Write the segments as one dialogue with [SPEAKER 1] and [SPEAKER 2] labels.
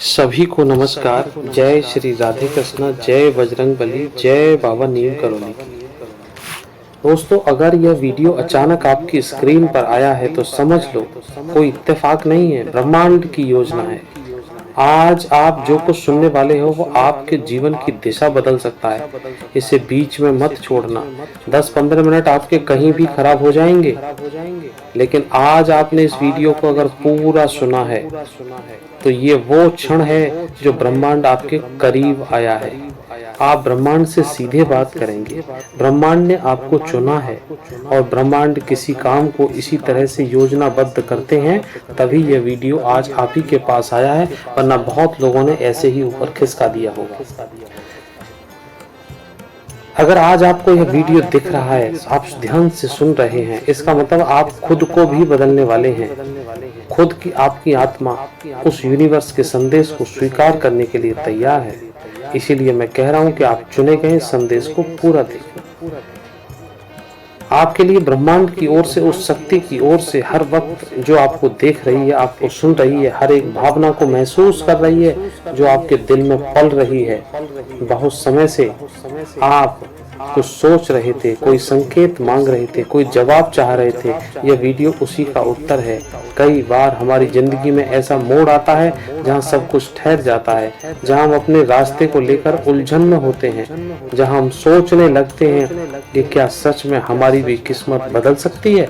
[SPEAKER 1] सभी को नमस्कार। जय श्री राधे कृष्णा, जय बजरंग बली, जय बाबा नीम करोली की। दोस्तों, अगर यह वीडियो अचानक आपकी स्क्रीन पर आया है तो समझ लो कोई इत्तेफाक नहीं है, ब्रह्मांड की योजना है। आज आप जो कुछ सुनने वाले हो वो आपके जीवन की दिशा बदल सकता है। इसे बीच में मत छोड़ना। 10-15 मिनट आपके कहीं भी खराब हो जाएंगे, लेकिन आज आपने इस वीडियो को अगर पूरा सुना है तो ये वो क्षण है जो ब्रह्मांड आपके करीब आया है। आप ब्रह्मांड से सीधे बात करेंगे। ब्रह्मांड ने आपको चुना है और ब्रह्मांड किसी काम को इसी तरह से योजनाबद्ध करते हैं, तभी यह वीडियो आज आप ही के पास आया है, वरना बहुत लोगों ने ऐसे ही ऊपर खिसका दिया होगा। अगर आज आपको यह वीडियो दिख रहा है, आप ध्यान से सुन रहे हैं, इसका मतलब आप खुद को भी बदलने वाले हैं। खुद की आपकी आत्मा उस यूनिवर्स के संदेश को स्वीकार करने के लिए तैयार है। इसीलिए मैं कह रहा हूं कि आप चुने गए संदेश को पूरा देखें। आपके लिए ब्रह्मांड की ओर से, उस शक्ति की ओर से हर वक्त जो आपको देख रही है, आपको सुन रही है, हर एक भावना को महसूस कर रही है जो आपके दिल में पल रही है। बहुत समय से आप कुछ सोच रहे थे, कोई संकेत मांग रहे थे, कोई जवाब चाह रहे थे। यह वीडियो उसी का उत्तर है। कई बार हमारी जिंदगी में ऐसा मोड़ आता है जहां सब कुछ ठहर जाता है, जहां हम अपने रास्ते को लेकर उलझन में होते हैं, जहां हम सोचने लगते हैं कि क्या सच में हमारी भी किस्मत बदल सकती है,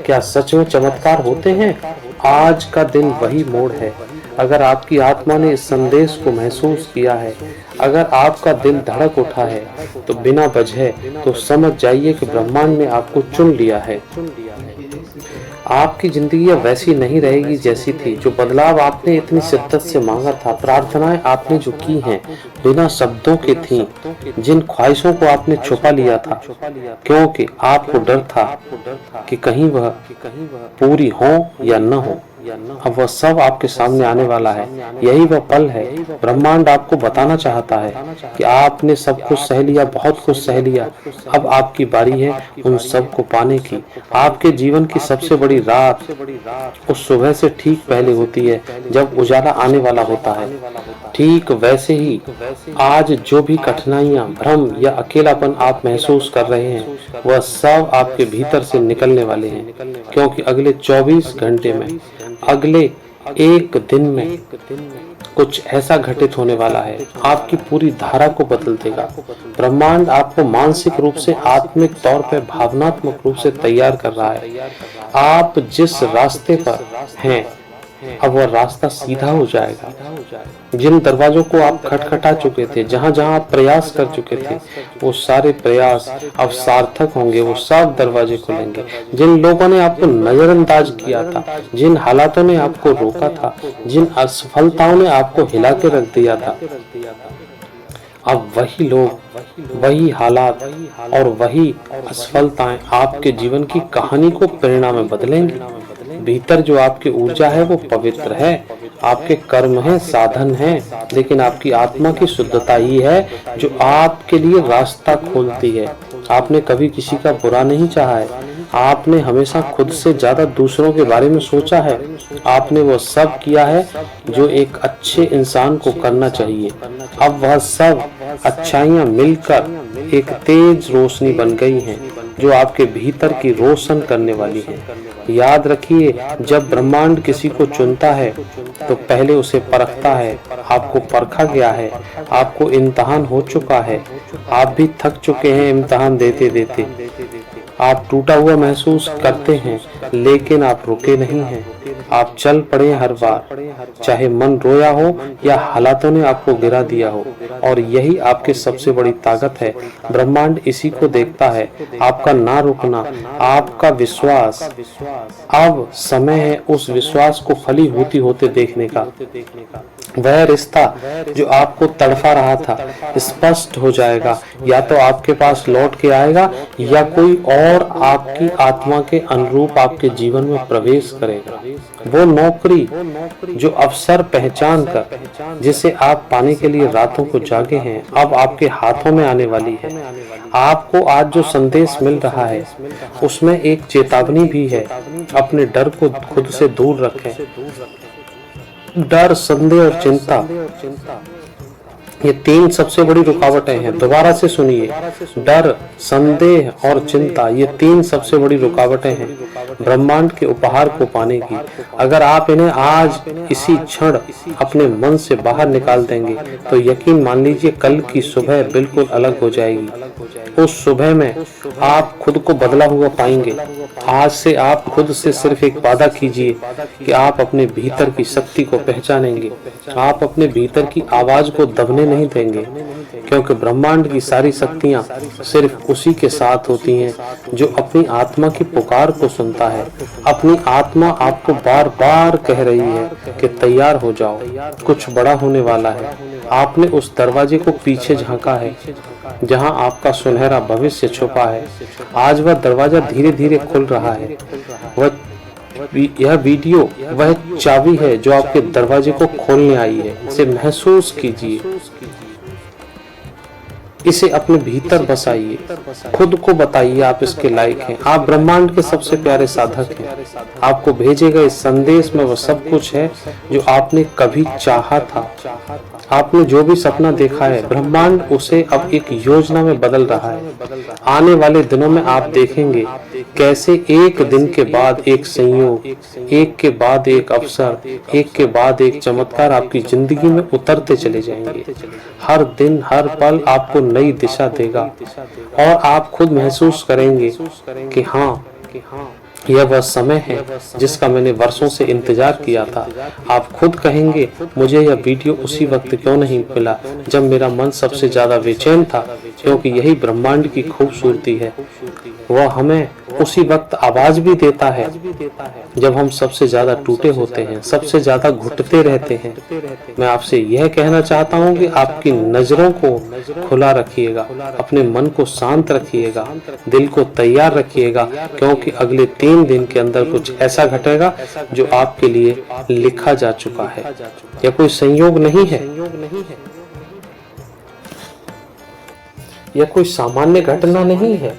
[SPEAKER 1] क्या सच में चमत्कार होते हैं। आज का दिन वही मोड़ है। अगर आपकी आत्मा ने इस संदेश को महसूस किया है, अगर आपका दिल धड़क उठा है, तो बिना वजह तो समझ जाइए कि ब्रह्मांड ने आपको चुन लिया है। आपकी जिंदगी अब वैसी नहीं रहेगी जैसी थी। जो बदलाव आपने इतनी शिद्दत से मांगा था, प्रार्थनाएं आपने जो की हैं, बिना शब्दों के थीं, जिन ख्वाहिशों को आपने छुपा लिया था क्योंकि आपको डर था कि कहीं वह पूरी हो या न हो, अब वह सब आपके सामने आने वाला है। यही वह पल है। ब्रह्मांड आपको बताना चाहता है कि आपने सब कुछ सह लिया, बहुत कुछ सह लिया। अब आपकी बारी है उन सब को पाने की। आपके जीवन की सबसे बड़ी रात उस सुबह से ठीक पहले होती है जब उजाला आने वाला होता है। ठीक वैसे ही आज जो भी कठिनाइयां, भ्रम या अकेलापन आप महसूस कर रहे हैं, वह सब आपके भीतर से निकलने वाले हैं, क्योंकि अगले 24 घंटे में, अगले एक दिन में कुछ ऐसा घटित होने वाला है, आपकी पूरी धारा को बदल देगा। ब्रह्मांड आपको मानसिक रूप से, आत्मिक तौर पर, भावनात्मक रूप से तैयार कर रहा है। आप जिस रास्ते पर हैं, अब वह रास्ता सीधा हो जाएगा। जिन दरवाजों को आप खटखटा चुके थे, जहां जहां आप प्रयास कर चुके थे, वो सारे प्रयास अब सार्थक होंगे। वो सब दरवाजे खुलेंगे। जिन लोगों ने आपको नजरअंदाज किया था, जिन हालातों ने आपको रोका था, जिन असफलताओं ने आपको हिला के रख दिया था, अब वही लोग, वही हालात और वही असफलताएं आपके जीवन की कहानी को प्रेरणा में बदलेंगी। भीतर जो आपकी ऊर्जा है वो पवित्र है। आपके कर्म है, साधन है, लेकिन आपकी आत्मा की शुद्धता ही है जो आपके लिए रास्ता खोलती है। आपने कभी किसी का बुरा नहीं चाहा है। आपने हमेशा खुद से ज्यादा दूसरों के बारे में सोचा है। आपने वो सब किया है जो एक अच्छे इंसान को करना चाहिए। अब वह सब अच्छाइयां मिलकर एक तेज रोशनी बन गई हैं जो आपके भीतर की रोशन करने वाली है। याद रखिए, जब ब्रह्मांड किसी को चुनता है तो पहले उसे परखता है। आपको परखा गया है, आपको इम्तिहान हो चुका है। आप भी थक चुके हैं इम्तिहान देते देते। आप टूटा हुआ महसूस करते हैं, लेकिन आप रुके नहीं हैं। आप चल पड़े हर बार, चाहे मन रोया हो या हालातों ने आपको गिरा दिया हो। और यही आपकी सबसे बड़ी ताकत है। ब्रह्मांड इसी को देखता है, आपका ना रुकना, आपका विश्वास। अब समय है उस विश्वास को फली होती होते देखने का। वह रिश्ता जो आपको तड़फा रहा था स्पष्ट हो जाएगा। या तो आपके पास लौट के आएगा या कोई और आपकी आत्मा के अनुरूप आपके जीवन में प्रवेश करेगा। वो नौकरी जो अवसर पहचान कर, जिसे आप पाने के लिए रातों को जागे हैं, अब आपके हाथों में आने वाली है। आपको आज जो संदेश मिल रहा है उसमें एक चेतावनी भी है। अपने डर को खुद से दूर रखें। डर, संदेह और चिंता, ये तीन सबसे बड़ी रुकावटें हैं। दोबारा से सुनिए, डर, संदेह और चिंता, ये तीन सबसे बड़ी रुकावटें हैं ब्रह्मांड के उपहार को पाने की। अगर आप इन्हें आज इसी क्षण अपने मन से बाहर निकाल देंगे तो यकीन मान लीजिए कल की सुबह बिल्कुल अलग हो जाएगी। उस सुबह में आप खुद को बदला हुआ पाएंगे। आज से आप खुद से सिर्फ एक वादा कीजिए कि आप अपने भीतर की शक्ति को पहचानेंगे। आप अपने भीतर की आवाज को दबने नहीं देंगे, क्योंकि ब्रह्मांड की सारी शक्तियां सिर्फ उसी के साथ होती हैं जो अपनी आत्मा की पुकार को सुनता है। अपनी आत्मा आपको बार बार कह रही है कि तैयार हो जाओ, कुछ बड़ा होने वाला है। आपने उस दरवाजे को पीछे झांका है जहां आपका सुनहरा भविष्य छुपा है। आज वह दरवाजा धीरे धीरे खुल रहा है। यह वीडियो वह चाबी है जो आपके दरवाजे को खोलने आई है। इसे महसूस कीजिए, इसे अपने भीतर बसाइए, खुद को बताइए आप इसके लायक हैं। आप ब्रह्मांड के सबसे प्यारे साधक हैं। आपको भेजे गए संदेश में वह सब कुछ है जो आपने कभी चाहा था। आपने जो भी सपना देखा है, ब्रह्मांड उसे अब एक योजना में बदल रहा है। आने वाले दिनों में आप देखेंगे कैसे एक दिन के बाद एक संयोग, एक के बाद एक अवसर, एक के बाद एक चमत्कार आपकी जिंदगी में उतरते चले जाएंगे। हर दिन, हर पल आपको नई दिशा देगा और आप खुद महसूस करेंगे कि हाँ, यह वह समय है जिसका मैंने वर्षों से इंतजार किया था। आप खुद कहेंगे, मुझे यह वीडियो उसी वक्त क्यों नहीं मिला जब मेरा मन सबसे ज्यादा बेचैन था, क्योंकि यही ब्रह्मांड की खूबसूरती है। वह हमें उसी वक्त आवाज भी देता है जब हम सबसे ज्यादा टूटे होते हैं, सबसे ज्यादा घुटते रहते हैं। मैं आपसे यह कहना चाहता हूँ कि आपकी नजरों को खुला रखिएगा, अपने मन को शांत रखिएगा, दिल को तैयार रखिएगा, क्योंकि अगले 3 दिन के अंदर कुछ ऐसा घटेगा जो आपके लिए लिखा जा चुका है। यह कोई संयोग नहीं है, यह कोई सामान्य घटना नहीं है।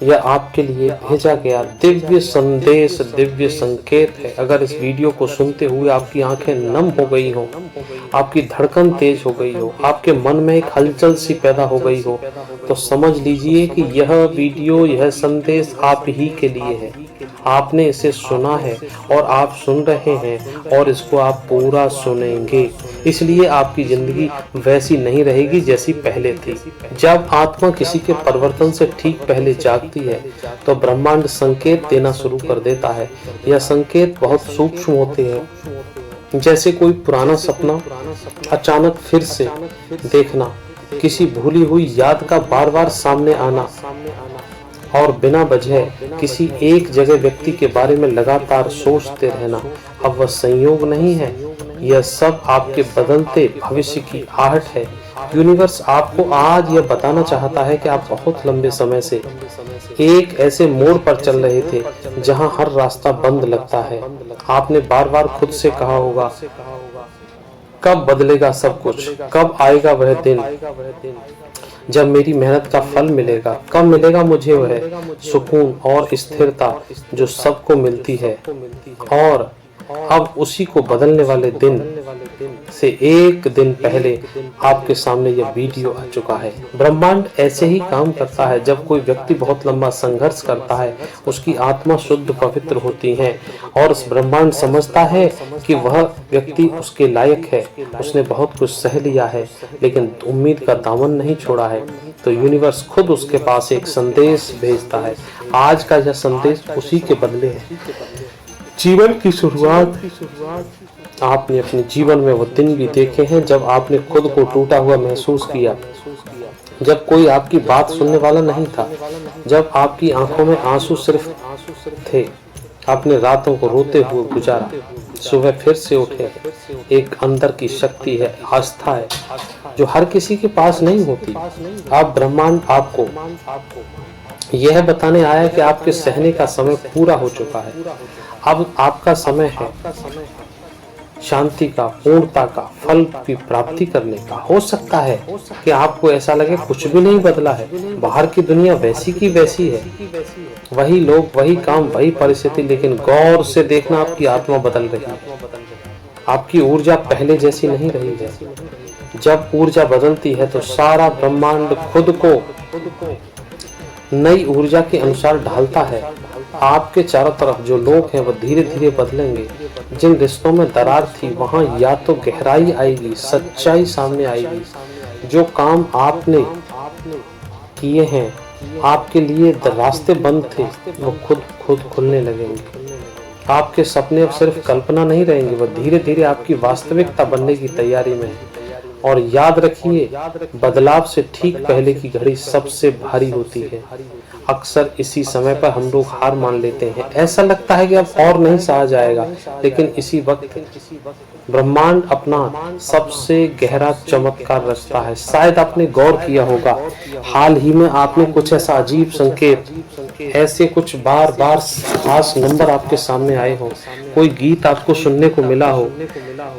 [SPEAKER 1] यह आपके लिए भेजा गया दिव्य संदेश, दिव्य संकेत है। अगर इस वीडियो को सुनते हुए आपकी आंखें नम हो गई हो, आपकी धड़कन तेज हो गई हो, आपके मन में एक हलचल सी पैदा हो गई हो, तो समझ लीजिए कि यह वीडियो, यह संदेश आप ही के लिए है। आपने इसे सुना है और आप सुन रहे हैं और इसको आप पूरा सुनेंगे। इसलिए आपकी जिंदगी वैसी नहीं रहेगी जैसी पहले थी। जब आत्मा किसी के परिवर्तन से ठीक पहले जागती है तो ब्रह्मांड संकेत देना शुरू कर देता है। यह संकेत बहुत सूक्ष्म होते हैं, जैसे कोई पुराना सपना अचानक फिर से देखना, किसी भूली हुई याद का बार बार सामने आना और बिना वजह किसी एक जगह व्यक्ति के बारे में लगातार सोचते रहना। अब वह संयोग नहीं है, यह सब आपके बदलते भविष्य की आहट है। यूनिवर्स आपको आज यह बताना चाहता है कि आप बहुत लंबे समय से एक ऐसे मोड़ पर चल रहे थे जहां हर रास्ता बंद लगता है। आपने बार बार खुद से कहा होगा, कब बदलेगा सब कुछ, कब आएगा वह दिन जब मेरी मेहनत का फल मिलेगा, कब मिलेगा मुझे वह सुकून और स्थिरता जो सबको मिलती है। और अब उसी को बदलने वाले दिन से एक दिन पहले आपके सामने यह वीडियो आ चुका है। ब्रह्मांड ऐसे ही काम करता है। जब कोई व्यक्ति बहुत लंबा संघर्ष करता है, उसकी आत्मा शुद्ध पवित्र होती है और ब्रह्मांड समझता है कि वह व्यक्ति उसके लायक है, उसने बहुत कुछ सह लिया है लेकिन उम्मीद का दामन नहीं छोड़ा है। तो यूनिवर्स खुद उसके पास एक संदेश भेजता है। आज का यह संदेश उसी के बदले है। जीवन की शुरुआत, आपने अपने जीवन में वो दिन भी देखे हैं जब आपने खुद को टूटा हुआ महसूस किया, जब कोई आपकी बात सुनने वाला नहीं था, जब आपकी आंखों में आंसू सिर्फ थे। आपने रातों को रोते हुए गुजारा, सुबह फिर से उठे। एक अंदर की शक्ति है, आस्था है जो हर किसी के पास नहीं होती। आप ब्रह्मांड आपको यह बताने आया कि आपके सहने का समय पूरा हो चुका है। अब आपका समय है शांति का, पूर्णता का, फल की प्राप्ति करने का। हो सकता है कि आपको ऐसा लगे कुछ भी नहीं बदला है, बाहर की दुनिया वैसी की वैसी है, वही लोग, वही काम, वही परिस्थिति, लेकिन गौर से देखना, आपकी आत्मा बदल रही है। आपकी ऊर्जा पहले जैसी नहीं रही है। जब ऊर्जा बदलती है तो सारा ब्रह्मांड खुद को नई ऊर्जा के अनुसार ढालता है। आपके चारों तरफ जो लोग हैं वह धीरे धीरे बदलेंगे। जिन रिश्तों में दरार थी वहां या तो गहराई आएगी, सच्चाई सामने आएगी। जो काम आपने किए हैं, आपके लिए रास्ते बंद थे, वो खुद खुलने लगेंगे। आपके सपने अब सिर्फ कल्पना नहीं रहेंगे, वह धीरे धीरे आपकी वास्तविकता बनने की तैयारी में है। और याद रखिए, बदलाव से ठीक पहले की घड़ी सबसे भारी होती है। अक्सर इसी समय पर हम लोग हार मान लेते हैं। ऐसा लगता है कि अब और नहीं सहा जाएगा, लेकिन इसी वक्त ब्रह्मांड अपना सबसे गहरा चमत्कार रचता है। शायद आपने गौर किया होगा, हाल ही में आपने कुछ ऐसा अजीब संकेत, ऐसे कुछ बार बार खास नंबर आपके सामने आए हो, कोई गीत आपको सुनने को मिला हो,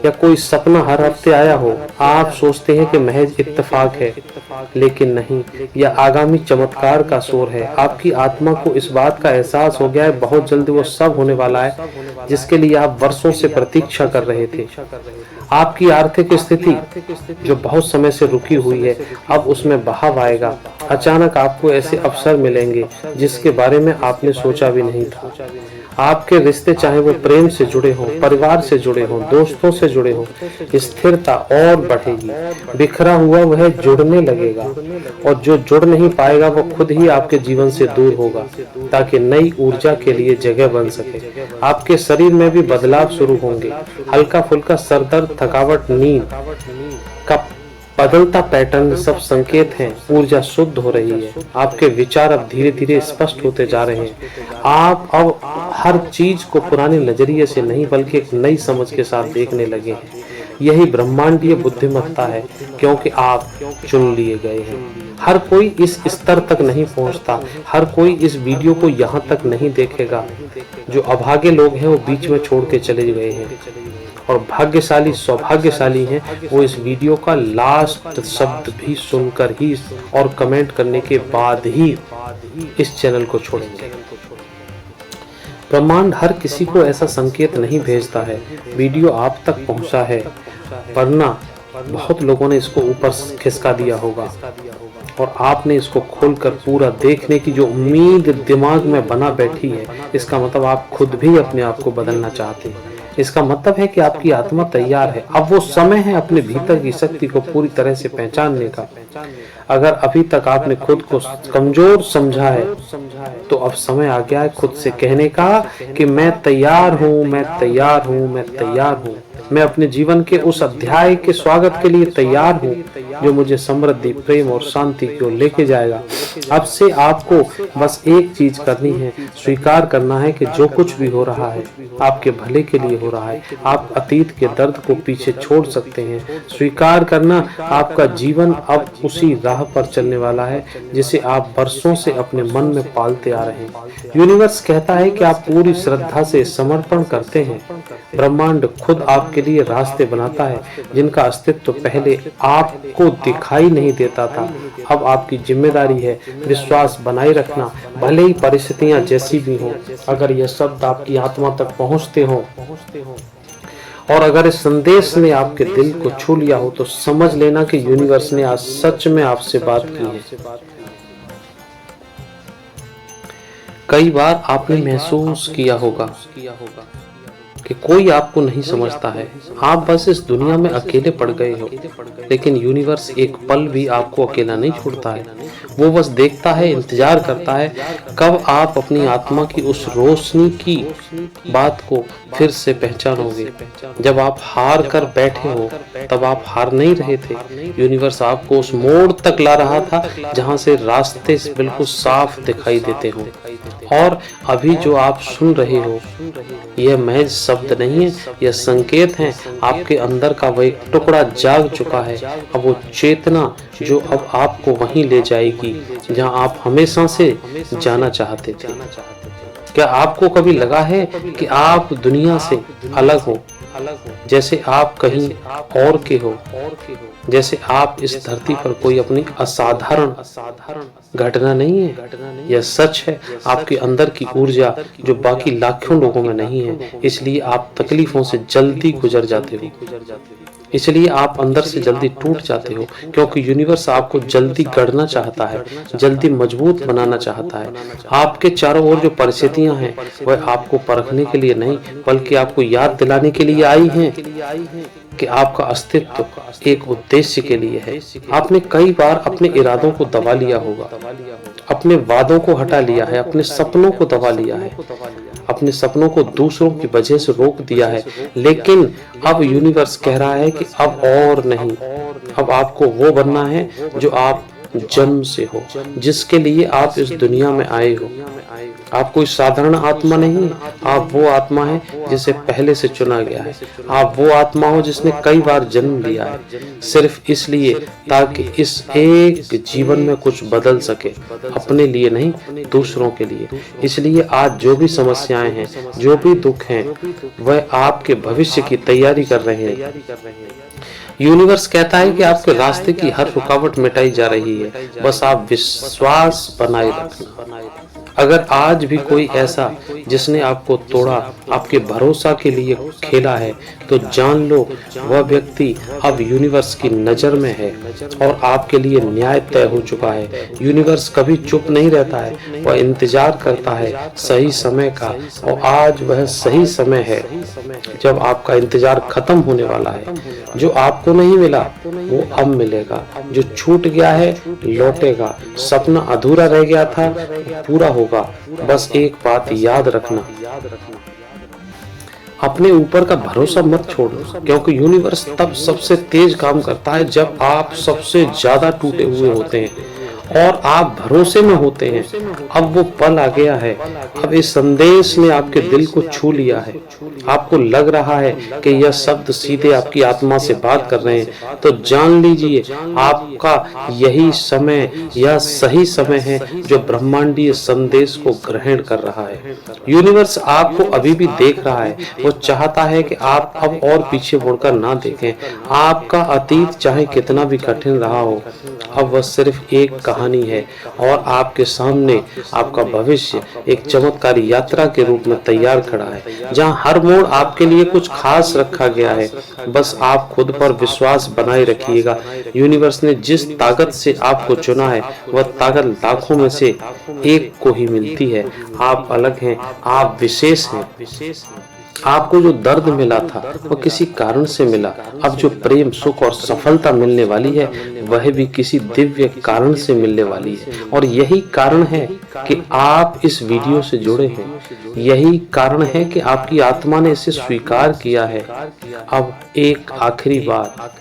[SPEAKER 1] या कोई सपना हर हफ्ते आया हो। आप सोचते हैं कि महज इत्तेफाक है, लेकिन नहीं, यह आगामी चमत्कार का शोर है। आपकी आत्मा को इस बात का एहसास हो गया है, बहुत जल्द वो सब होने वाला है जिसके लिए आप वर्षों से प्रतीक्षा कर रहे थे। आपकी आर्थिक स्थिति जो बहुत समय से रुकी हुई है, अब उसमें बहाव आएगा। अचानक आपको ऐसे अवसर मिलेंगे जिसके बारे में आपने सोचा भी नहीं था। आपके रिश्ते, चाहे वो प्रेम से जुड़े हों, परिवार से जुड़े हों, दोस्तों से जुड़े हों, स्थिरता और बढ़ेगी। बिखरा हुआ वह जुड़ने लगेगा, और जो जुड़ नहीं पाएगा वो खुद ही आपके जीवन से दूर होगा, ताकि नई ऊर्जा के लिए जगह बन सके। आपके शरीर में भी बदलाव शुरू होंगे। हल्का फुल्का सरदर्द, थकावट, नींद का बदलता पैटर्न सब संकेत हैं। ऊर्जा शुद्ध हो रही है। आपके विचार अब धीरे धीरे स्पष्ट होते जा रहे हैं। आप अब हर चीज को पुराने नजरिए से नहीं, बल्कि एक नई समझ के साथ देखने लगे हैं। यही ब्रह्मांडीय बुद्धिमत्ता है, क्योंकि आप चुन लिए गए हैं। हर कोई इस स्तर तक नहीं पहुंचता। हर कोई इस वीडियो को यहाँ तक नहीं देखेगा। जो अभागे लोग हैं वो बीच में छोड़ के चले गए हैं, और भाग्यशाली, सौभाग्यशाली हैं वो इस वीडियो का लास्ट शब्द भी सुनकर ही और कमेंट करने के बाद ही इस चैनल को छोड़ेंगे। ब्रह्मांड हर किसी को ऐसा संकेत नहीं भेजता है। वीडियो आप तक पहुंचा है, वरना बहुत लोगों ने इसको ऊपर खिसका दिया होगा, और आपने इसको खोलकर पूरा देखने की जो उम्मीद दिमाग में बना बैठी है, इसका मतलब आप खुद भी अपने आप को बदलना चाहते हैं। इसका मतलब है कि आपकी आत्मा तैयार है। अब वो समय है अपने भीतर की शक्ति को पूरी तरह से पहचानने का। अगर अभी तक आपने खुद को कमजोर समझा है, तो अब समय आ गया है खुद से कहने का कि मैं तैयार हूँ, मैं तैयार हूँ, मैं तैयार हूँ। मैं अपने जीवन के उस अध्याय के स्वागत के लिए तैयार हूँ जो मुझे समृद्धि, प्रेम और शांति की ओर लेके जाएगा। अब से आपको बस एक चीज करनी है, स्वीकार करना है कि जो कुछ भी हो रहा है आपके भले के लिए हो रहा है। आप अतीत के दर्द को पीछे छोड़ सकते हैं। स्वीकार करना, आपका जीवन अब उसी राह पर चलने वाला है जिसे आप वर्षों से अपने मन में पालते आ रहे हैं। यूनिवर्स कहता है कि आप पूरी श्रद्धा से समर्पण करते हैं। ब्रह्मांड खुद आपके लिए रास्ते बनाता है जिनका अस्तित्व पहले आपको दिखाई नहीं देता था। अब आपकी जिम्मेदारी है विश्वास बनाए रखना, भले ही परिस्थितियां जैसी भी हों। अगर यह शब्द आपकी आत्मा तक पहुंचते हो, और अगर इस संदेश ने आपके दिल को छू लिया हो, तो समझ लेना कि यूनिवर्स ने आज सच में आपसे बात की है। कई बार आपने महसूस किया होगा कि कोई आपको नहीं समझता है, आप बस इस दुनिया में अकेले पड़ गए हो। लेकिन यूनिवर्स एक पल भी आपको अकेला नहीं छोड़ता है। वो बस देखता है, इंतजार करता है कब आप अपनी आत्मा की उस रोशनी की बात को फिर से पहचानोगे। जब आप हार कर बैठे हो, तब आप हार नहीं रहे थे। यूनिवर्स आपको उस मोड़ तक ला रहा था जहां से रास्ते बिल्कुल साफ दिखाई देते हो। और अभी जो आप सुन रहे हो, यह महज शब्द नहीं है, यह संकेत है। आपके अंदर का वह एक टुकड़ा जाग चुका है। अब वो चेतना जो अब आपको वहीं ले जाएगी जहां आप हमेशा से जाना चाहते थे। क्या आपको कभी लगा है कि आप दुनिया से अलग हो? जैसे आप कहीं और के हो, जैसे आप इस धरती पर कोई अपनी असाधारण घटना नहीं है। यह सच है, आपके अंदर की ऊर्जा जो बाकी लाखों लोगों में नहीं है, इसलिए आप तकलीफों से जल्दी गुजर जाते हो, इसलिए आप अंदर से जल्दी टूट जाते हो, क्योंकि यूनिवर्स आपको जल्दी गढ़ना चाहता है, जल्दी मजबूत बनाना चाहता है। आपके चारों ओर जो परिस्थितियां हैं वह आपको परखने के लिए नहीं बल्कि आपको याद दिलाने के लिए आई हैं कि आपका अस्तित्व एक उद्देश्य के लिए है। आपने कई बार अपने इरादों को दबा लिया होगा, अपने वादों को हटा लिया है, अपने सपनों को दबा लिया है, अपने सपनों को दूसरों की वजह से रोक दिया है, लेकिन अब यूनिवर्स कह रहा है कि अब और नहीं, अब आपको वो बनना है जो आप जन्म से हो, जिसके लिए आप इस दुनिया में आए हो। आप कोई साधारण आत्मा नहीं, आप वो आत्मा है जिसे पहले से चुना गया है। आप वो आत्मा हो जिसने कई बार जन्म लिया है, सिर्फ इसलिए ताकि इस एक जीवन में कुछ बदल सके, अपने लिए नहीं दूसरों के लिए। इसलिए आज जो भी समस्याएं हैं, जो भी दुख हैं, वह आपके भविष्य की तैयारी कर रहे हैं। यूनिवर्स कहता है कि आपके रास्ते की हर रुकावट मिटाई जा रही है, बस आप विश्वास बनाए रखना। अगर आज भी कोई ऐसा जिसने आपको तोड़ा, आपके भरोसा के लिए खेला है, तो जान लो वह व्यक्ति अब यूनिवर्स की नजर में है और आपके लिए न्याय तय हो चुका है। यूनिवर्स कभी चुप नहीं रहता है, वह इंतजार करता है सही समय का, और आज वह सही समय है जब आपका इंतजार खत्म होने वाला है। जो आपको नहीं मिला वो अब मिलेगा, जो छूट गया है लौटेगा, सपना अधूरा रह गया था पूरा होगा। बस एक बात याद रखना, अपने ऊपर का भरोसा मत छोड़ना, क्योंकि यूनिवर्स तब सबसे तेज काम करता है जब आप सबसे ज्यादा टूटे हुए होते हैं और आप भरोसे में होते हैं। अब वो पल आ गया है, अब इस संदेश ने आपके दिल को छू लिया है। आपको लग रहा है कि यह शब्द सीधे आपकी आत्मा से बात कर रहे हैं, तो जान लीजिए आपका यही समय, यह सही समय है जो ब्रह्मांडीय संदेश को ग्रहण कर रहा है। यूनिवर्स आपको अभी भी देख रहा है, वो चाहता है कि आप अब और पीछे मुड़कर ना देखें। आपका अतीत चाहे कितना भी कठिन रहा हो, अब वह सिर्फ एक कहानी है और आपके सामने आपका भविष्य एक चमत्कारी यात्रा के रूप में तैयार खड़ा है, जहां हर मोड़ आपके लिए कुछ खास रखा गया है। बस आप खुद पर विश्वास बनाए रखिएगा। यूनिवर्स ने जिस ताकत से आपको चुना है, वह ताकत लाखों में से एक को ही मिलती है। आप अलग हैं, आप विशेष हैं। आपको जो दर्द मिला था वह किसी कारण से मिला। अब जो प्रेम, सुख और सफलता मिलने वाली है वह भी किसी दिव्य कारण से मिलने वाली है, और यही कारण है कि आप इस वीडियो से जुड़े हैं। यही कारण है कि आपकी आत्मा ने इसे स्वीकार किया है। अब एक आखिरी बात,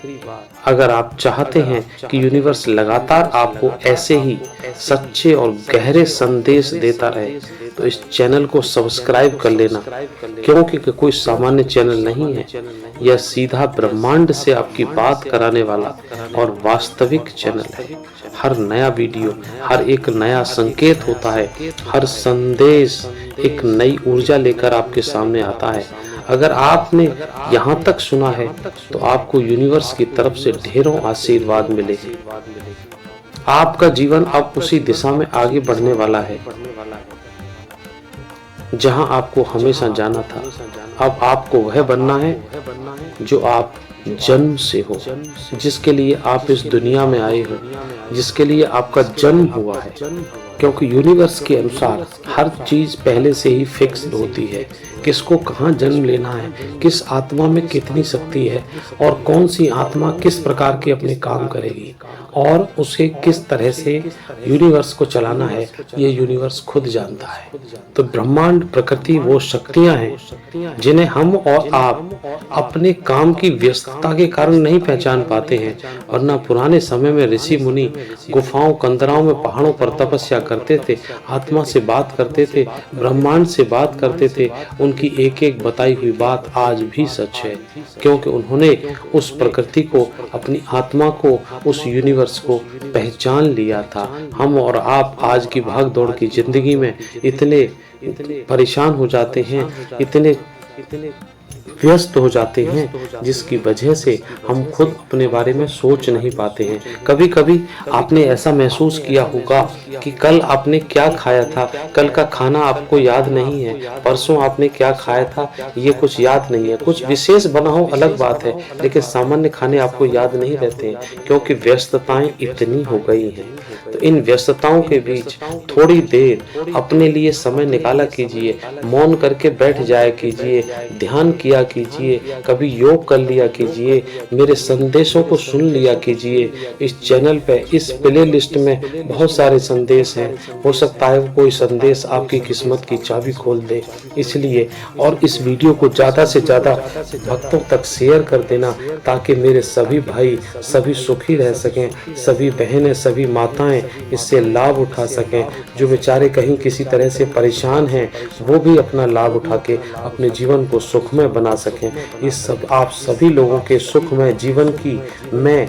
[SPEAKER 1] अगर आप चाहते हैं कि यूनिवर्स लगातार आपको ऐसे ही सच्चे और गहरे संदेश देता रहे, तो इस चैनल को सब्सक्राइब कर लेना, क्योंकि कोई सामान्य चैनल नहीं है। यह सीधा ब्रह्मांड से आपकी बात कराने वाला और वास्तविक चैनल है। हर नया वीडियो, हर एक नया संकेत होता है, हर संदेश एक नई ऊर्जा लेकर आपके सामने आता है। अगर आपने यहाँ तक सुना है तो आपको यूनिवर्स की तरफ से ढेरों आशीर्वाद मिले हैं। आपका जीवन अब उसी दिशा में आगे बढ़ने वाला है जहां आपको हमेशा जाना था। अब आपको वह बनना है जो आप जन्म से हो, जिसके लिए आप इस दुनिया में आए हो, जिसके लिए आपका जन्म हुआ है। क्योंकि यूनिवर्स के अनुसार हर चीज पहले से ही फिक्स्ड होती है। किसको कहाँ जन्म लेना है, किस आत्मा में कितनी शक्ति है और कौन सी आत्मा किस प्रकार के अपने काम करेगी और उसे किस तरह से यूनिवर्स को चलाना है, ये यूनिवर्स खुद जानता है। तो ब्रह्मांड, प्रकृति वो शक्तियां हैं जिन्हें हम और आप अपने काम की व्यस्तता के कारण नहीं पहचान पाते हैं। वरना पुराने समय में ऋषि मुनि गुफाओं, कंदराओं में, पहाड़ों पर तपस्या करते थे, आत्मा से बात करते थे, ब्रह्मांड से बात करते थे। उनकी एक एक बताई हुई बात आज भी सच है, क्योंकि उन्होंने उस प्रकृति को, अपनी आत्मा को, उस यूनिवर्स को पहचान लिया था। हम और आप आज की भाग दौड़ की जिंदगी में इतने परेशान हो जाते हैं, इतने व्यस्त हो जाते हैं, जिसकी वजह से हम खुद अपने बारे में सोच नहीं पाते हैं। कभी कभी आपने ऐसा महसूस किया होगा कि कल आपने क्या खाया था, कल का खाना आपको याद नहीं है, परसों आपने क्या खाया था ये कुछ याद नहीं है। कुछ विशेष बना हो अलग बात है, लेकिन सामान्य खाने आपको याद नहीं रहते हैं, क्योंकि व्यस्तताएं इतनी हो गई हैं। तो इन व्यस्तताओं के बीच थोड़ी देर अपने लिए समय निकाला कीजिए, मौन करके बैठ जाया कीजिए, ध्यान किया कीजिए, कभी योग कर लिया कीजिए, मेरे संदेशों को सुन लिया कीजिए। इस चैनल पे, इस प्ले लिस्ट में बहुत सारे संदेश हैं, हो सकता है कोई संदेश आपकी किस्मत की चाबी खोल दे। इसलिए और इस वीडियो को ज़्यादा से ज़्यादा भक्तों तक शेयर कर देना, ताकि मेरे सभी भाई सभी सुखी रह सकें, सभी बहनें सभी माताएं इससे लाभ उठा सकें। जो बेचारे कहीं किसी तरह से परेशान हैं, वो भी अपना लाभ उठा के अपने जीवन को सुखमय बना सकें। इस सब आप सभी लोगों के सुखमय जीवन की मैं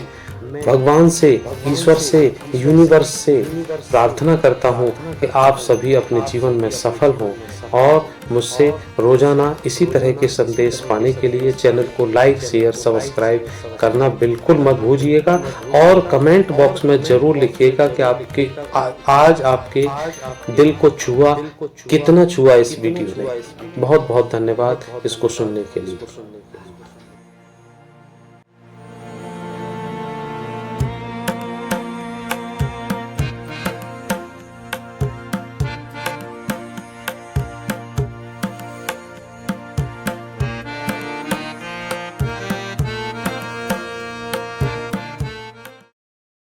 [SPEAKER 1] भगवान से, ईश्वर से, यूनिवर्स से प्रार्थना करता हूँ कि आप सभी अपने जीवन में सफल हों। और मुझसे रोजाना इसी तरह के संदेश पाने के लिए चैनल को लाइक शेयर सब्सक्राइब करना बिल्कुल मत भूलिएगा। और कमेंट बॉक्स में जरूर लिखिएगा कि आपके आज आपके दिल को छुआ, कितना छुआ इस वीडियो ने। बहुत बहुत धन्यवाद इसको सुनने के लिए।